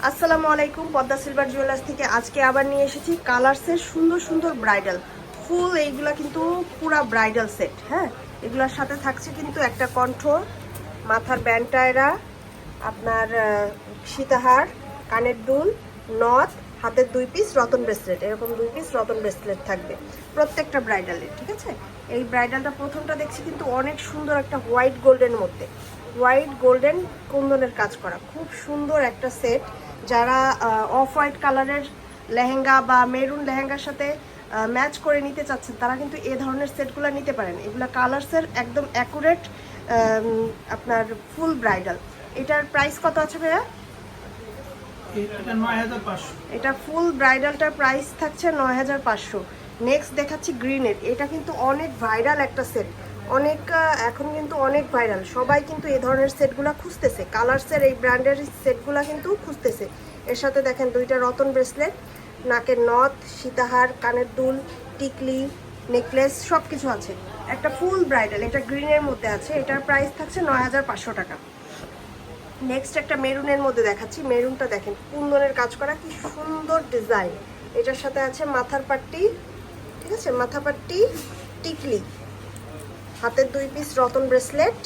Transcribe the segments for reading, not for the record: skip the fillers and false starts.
আসসালামু আলাইকুম, Padma silver jewellers থেকে আজকে আবার নিয়ে এসেছি কালারসের সুন্দর সুন্দর ব্রাইডাল ফুল। এইগুলা কিন্তু পুরা ব্রাইডাল সেট। হ্যাঁ, এগুলোর সাথে থাকছে কিন্তু একটা কণ্ঠ, মাথার ব্যান্ডটায়রা, আপনার সীতাহার, কানের দুল, নথ, হাতের 2 পিস রতন ব্রেসলেট, এরকম 2 পিস রতন ব্রেসলেট থাকবে প্রত্যেকটা ব্রাইডালের। ঠিক আছে, এই ব্রাইডালটা প্রথমটা দেখছি কিন্তু অনেক সুন্দর, একটা হোয়াইট গোল্ডের মধ্যে, হোয়াইট গোল্ডেন কুন্দনের কাজ করা, খুব সুন্দর একটা সেট। যারা অফ হোয়াইট কালারের লেহেঙ্গা বা মেরুন লেহেঙ্গার সাথে ম্যাচ করে নিতে চাচ্ছেন তারা কিন্তু এই ধরনের সেটগুলো নিতে পারেন। এগুলো কালারসের একদম অ্যাকুরেট আপনার ফুল ব্রাইডাল। এটার প্রাইস কত আছে ভাইয়া? এটা ফুল ব্রাইডালটার প্রাইস থাকছে ৯৫০০। নেক্সট দেখাচ্ছি গ্রিনের। এটা কিন্তু অনেক ভাইরাল একটা সেট, অনেক এখন কিন্তু অনেক ভাইরাল, সবাই কিন্তু এই ধরনের সেটগুলো খুঁজতেছে, কালারসের এই ব্র্যান্ডের সেটগুলো কিন্তু খুঁজতেছে। এর সাথে দেখেন 2টা রতন ব্রেসলেট, নাকের নথ, সীতাহার, কানের দুল, টিকলি, নেকলেস সব কিছু আছে। একটা ফুল ব্রাইডাল, এটা গ্রিনের মধ্যে আছে। এটার প্রাইস থাকছে ৯৫০০ টাকা। নেক্সট একটা মেরুনের মধ্যে দেখাচ্ছি। মেরুনটা দেখেন কুন্দনের কাজ করা, কি সুন্দর ডিজাইন। এটার সাথে আছে মাথার পাট্টি, ঠিক আছে, মাথা পাট্টি, টিকলি, হাতের 2 পিস রতন ব্রেসলেট,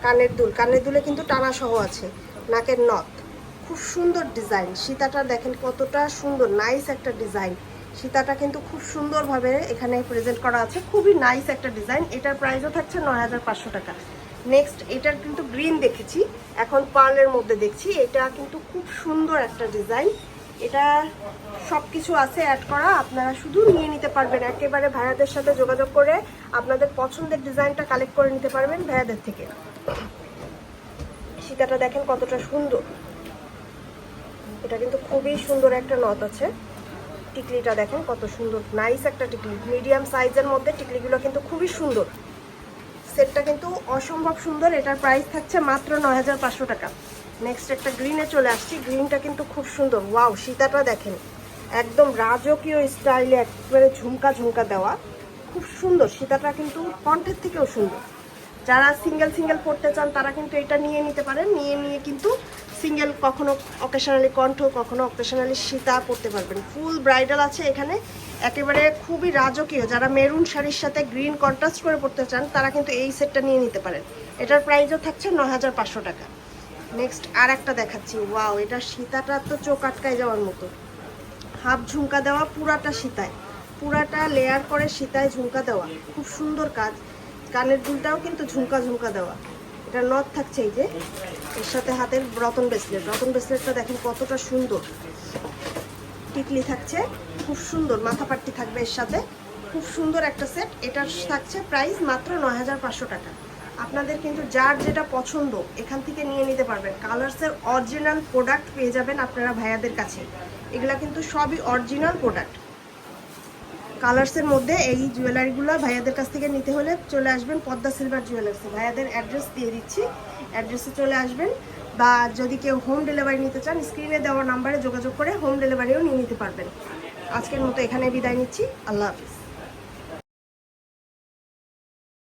কানের দুল, কানের দুলে কিন্তু টানা সহ আছে, নাকের নথ, খুব সুন্দর ডিজাইন। সীতাটা দেখেন কতটা সুন্দর, নাইস একটা ডিজাইন। সীতাটা কিন্তু খুব সুন্দরভাবে এখানে প্রেজেন্ট করা আছে, খুবই নাইস একটা ডিজাইন। এটার প্রাইসও থাকছে ৯৫০০ টাকা। নেক্সট এটার কিন্তু গ্রিন দেখেছি, এখন পার্লের মধ্যে দেখছি। এটা কিন্তু খুব সুন্দর একটা ডিজাইন। এটা সব কিছু আছে অ্যাড করা, আপনারা শুধু নিয়ে নিতে পারবেন। একেবারে ভাইয়াদের সাথে যোগাযোগ করে আপনাদের পছন্দের ডিজাইনটা কালেক্ট করে নিতে পারবেন ভাইয়াদের থেকে। সীতাটা দেখেন কতটা সুন্দর, এটা কিন্তু খুবই সুন্দর একটা নথ আছে। টিকলিটা দেখেন কত সুন্দর, নাইস একটা টিকলি, মিডিয়াম সাইজের মধ্যে টিকলিগুলো কিন্তু খুবই সুন্দর। সেটটা কিন্তু অসম্ভব সুন্দর। এটার প্রাইস থাকছে মাত্র ৯৫০০ টাকা। নেক্সট একটা গ্রিনে চলে আসছি। গ্রিনটা কিন্তু খুব সুন্দর, ওয়াও। সীতাটা দেখেন একদম রাজকীয় স্টাইলে একেবারে ঝুমকা ঝুমকা দেওয়া, খুব সুন্দর। সীতাটা কিন্তু কণ্ঠের থেকেও সুন্দর। যারা সিঙ্গেল সিঙ্গেল পড়তে চান তারা কিন্তু এটা নিয়ে নিতে পারেন। নিয়ে কিন্তু সিঙ্গেল, কখনো অকেশনালি কণ্ঠ, কখনো অকেশনালি সীতা পড়তে পারবেন। ফুল ব্রাইডাল আছে এখানে, একেবারে খুবই রাজকীয়। যারা মেরুন শাড়ির সাথে গ্রিন কন্ট্রাস্ট করে পড়তে চান তারা কিন্তু এই সেটটা নিয়ে নিতে পারেন। এটার প্রাইসও থাকছে ৯৫০০ টাকা। নেক্সট আর একটা দেখাচ্ছি, ওয়াও। এটা সীতাটা তো চোখ আটকায় যাওয়ার মতো, হাফ ঝুমকা দেওয়া, পুরাটা সীতায়, পুরাটা লেয়ার করে সীতায় ঝুমকা দেওয়া, খুব সুন্দর কাজ। কানের দুলটাও কিন্তু ঝুমকা ঝুমকা দেওয়া। এটা নথ থাকছে এই যে, এর সাথে হাতের রতন ব্রেসলেট, রতন ব্রেসলেটটা দেখেন কতটা সুন্দর। টিকলি থাকছে খুব সুন্দর, মাথা পাট্টি থাকবে এর সাথে, খুব সুন্দর একটা সেট। এটার থাকছে প্রাইস মাত্র ৯৫০০ টাকা। আপনাদের কিন্তু যার যেটা পছন্দ এখান থেকে নিয়ে নিতে পারবেন। কালারসের অরিজিনাল প্রোডাক্ট পেয়ে যাবেন আপনারা ভাইয়াদের কাছে। এগুলা কিন্তু সবই অরিজিনাল প্রোডাক্ট। কালারসের মধ্যে এই জুয়েলারিগুলো ভাইয়াদের কাছ থেকে নিতে হলে চলে আসবেন পদ্মা সিলভার জুয়েলার্সে। ভাইয়াদের অ্যাড্রেস দিয়ে দিচ্ছি, অ্যাড্রেসে চলে আসবেন। বা যদি কেউ হোম ডেলিভারি নিতে চান স্ক্রিনে দেওয়া নাম্বারে যোগাযোগ করে হোম ডেলিভারিও নিয়ে নিতে পারবেন। আজকের মতো এখানে বিদায় নিচ্ছি, আল্লাহ হাফিজ।